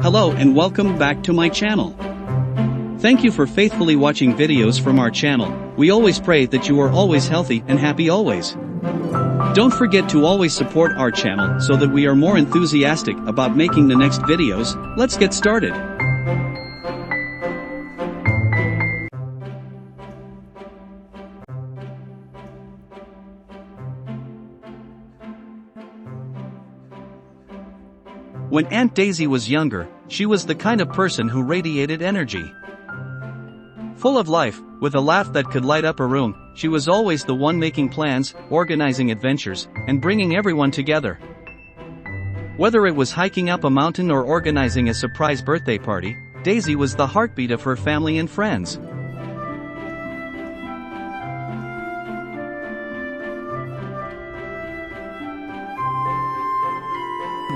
Hello and welcome back to my channel. Thank you for faithfully watching videos from our channel. We always pray that you are always healthy and happy always. Don't forget to always support our channel so that we are more enthusiastic about making the next videos. Let's get started. When Aunt Daisy was younger, she was the kind of person who radiated energy. Full of life, with a laugh that could light up a room, she was always the one making plans, organizing adventures, and bringing everyone together. Whether it was hiking up a mountain or organizing a surprise birthday party, Daisy was the heartbeat of her family and friends.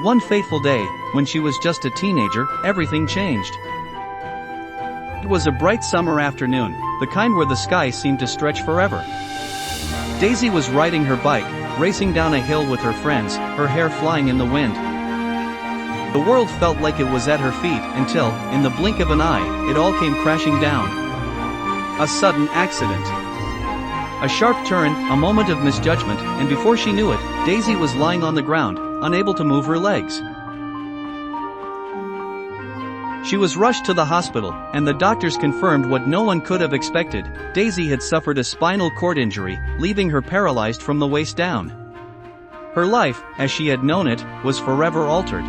One fateful day, when she was just a teenager, everything changed. It was a bright summer afternoon, the kind where the sky seemed to stretch forever. Daisy was riding her bike, racing down a hill with her friends, her hair flying in the wind. The world felt like it was at her feet until, in the blink of an eye, it all came crashing down. A sudden accident. A sharp turn, a moment of misjudgment, and before she knew it, Daisy was lying on the ground, unable to move her legs. She was rushed to the hospital, and the doctors confirmed what no one could have expected. Daisy had suffered a spinal cord injury, leaving her paralyzed from the waist down. Her life, as she had known it, was forever altered.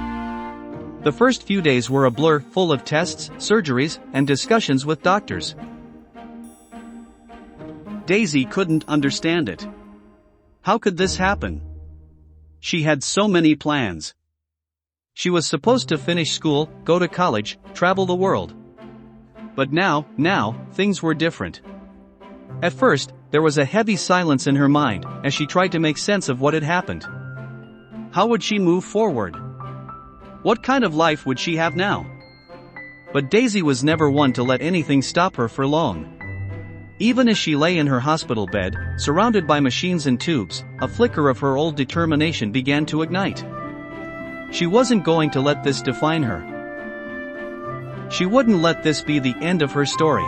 The first few days were a blur, full of tests, surgeries, and discussions with doctors. Daisy couldn't understand it. How could this happen? She had so many plans. She was supposed to finish school, go to college, travel the world. But now, things were different. At first, there was a heavy silence in her mind, as she tried to make sense of what had happened. How would she move forward? What kind of life would she have now? But Daisy was never one to let anything stop her for long. Even as she lay in her hospital bed, surrounded by machines and tubes, a flicker of her old determination began to ignite. She wasn't going to let this define her. She wouldn't let this be the end of her story.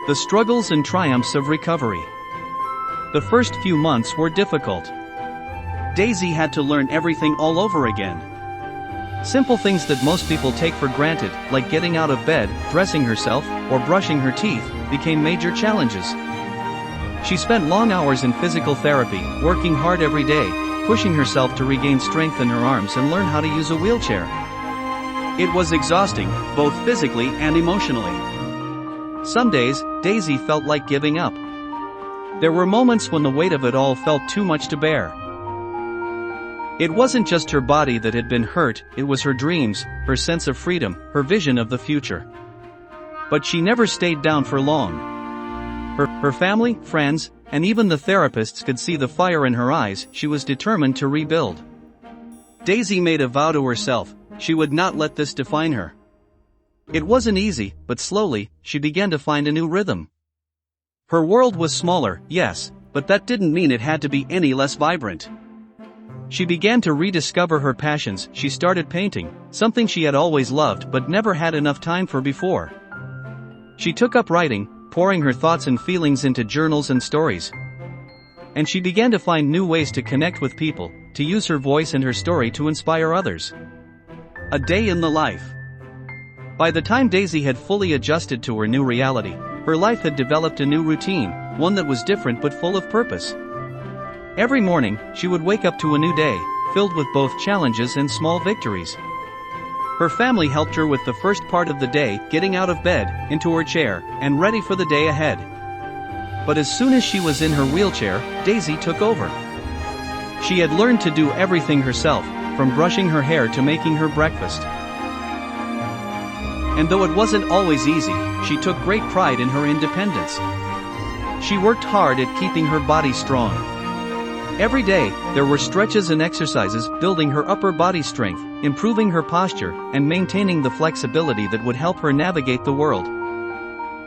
The struggles and triumphs of recovery. The first few months were difficult. Daisy had to learn everything all over again. Simple things that most people take for granted, like getting out of bed, dressing herself, or brushing her teeth, became major challenges. She spent long hours in physical therapy, working hard every day, pushing herself to regain strength in her arms and learn how to use a wheelchair. It was exhausting, both physically and emotionally. Some days, Daisy felt like giving up. There were moments when the weight of it all felt too much to bear. It wasn't just her body that had been hurt, it was her dreams, her sense of freedom, her vision of the future. But she never stayed down for long. Her family, friends, and even the therapists could see the fire in her eyes. She was determined to rebuild. Daisy made a vow to herself, she would not let this define her. It wasn't easy, but slowly, she began to find a new rhythm. Her world was smaller, yes, but that didn't mean it had to be any less vibrant. She began to rediscover her passions. She started painting, something she had always loved but never had enough time for before. She took up writing, pouring her thoughts and feelings into journals and stories. And she began to find new ways to connect with people, to use her voice and her story to inspire others. A day in the life. By the time Daisy had fully adjusted to her new reality, her life had developed a new routine, one that was different but full of purpose. Every morning, she would wake up to a new day, filled with both challenges and small victories. Her family helped her with the first part of the day, getting out of bed, into her chair, and ready for the day ahead. But as soon as she was in her wheelchair, Daisy took over. She had learned to do everything herself, from brushing her hair to making her breakfast. And though it wasn't always easy, she took great pride in her independence. She worked hard at keeping her body strong. Every day, there were stretches and exercises, building her upper body strength, improving her posture, and maintaining the flexibility that would help her navigate the world.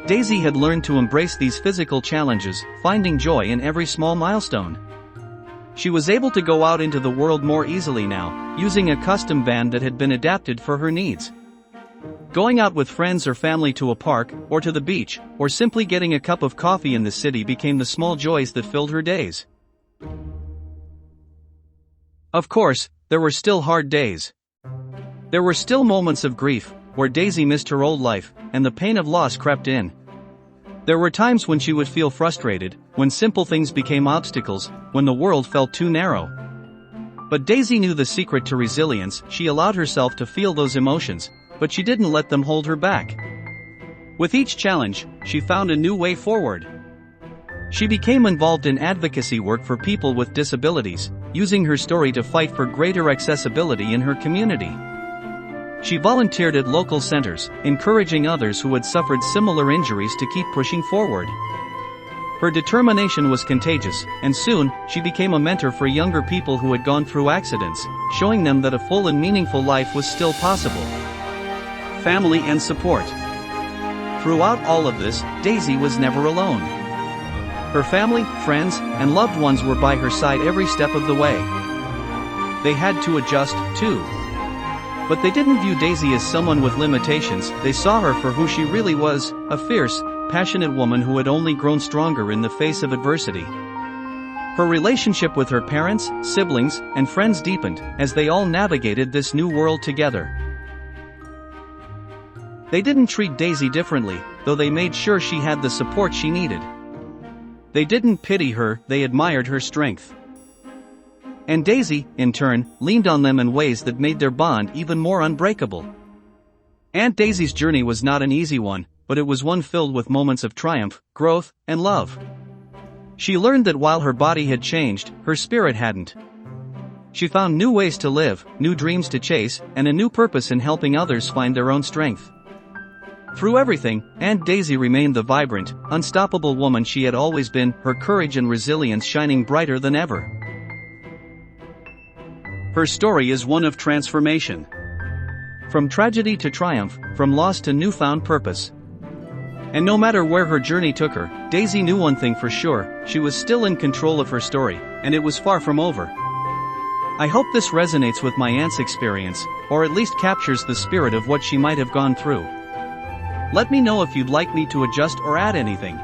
Daisy had learned to embrace these physical challenges, finding joy in every small milestone. She was able to go out into the world more easily now, using a custom van that had been adapted for her needs. Going out with friends or family to a park, or to the beach, or simply getting a cup of coffee in the city became the small joys that filled her days. Of course, there were still hard days. There were still moments of grief, where Daisy missed her old life, and the pain of loss crept in. There were times when she would feel frustrated, when simple things became obstacles, when the world felt too narrow. But Daisy knew the secret to resilience. She allowed herself to feel those emotions, but she didn't let them hold her back. With each challenge, she found a new way forward. She became involved in advocacy work for people with disabilities, using her story to fight for greater accessibility in her community. She volunteered at local centers, encouraging others who had suffered similar injuries to keep pushing forward. Her determination was contagious, and soon, she became a mentor for younger people who had gone through accidents, showing them that a full and meaningful life was still possible. Family and support. Throughout all of this, Daisy was never alone. Her family, friends, and loved ones were by her side every step of the way. They had to adjust, too. But they didn't view Daisy as someone with limitations. They saw her for who she really was, a fierce, passionate woman who had only grown stronger in the face of adversity. Her relationship with her parents, siblings, and friends deepened, as they all navigated this new world together. They didn't treat Daisy differently, though they made sure she had the support she needed. They didn't pity her, they admired her strength. And Daisy, in turn, leaned on them in ways that made their bond even more unbreakable. Aunt Daisy's journey was not an easy one, but it was one filled with moments of triumph, growth, and love. She learned that while her body had changed, her spirit hadn't. She found new ways to live, new dreams to chase, and a new purpose in helping others find their own strength. Through everything, Aunt Daisy remained the vibrant, unstoppable woman she had always been, her courage and resilience shining brighter than ever. Her story is one of transformation. From tragedy to triumph, from loss to newfound purpose. And no matter where her journey took her, Daisy knew one thing for sure: she was still in control of her story, and it was far from over. I hope this resonates with my aunt's experience, or at least captures the spirit of what she might have gone through. Let me know if you'd like me to adjust or add anything.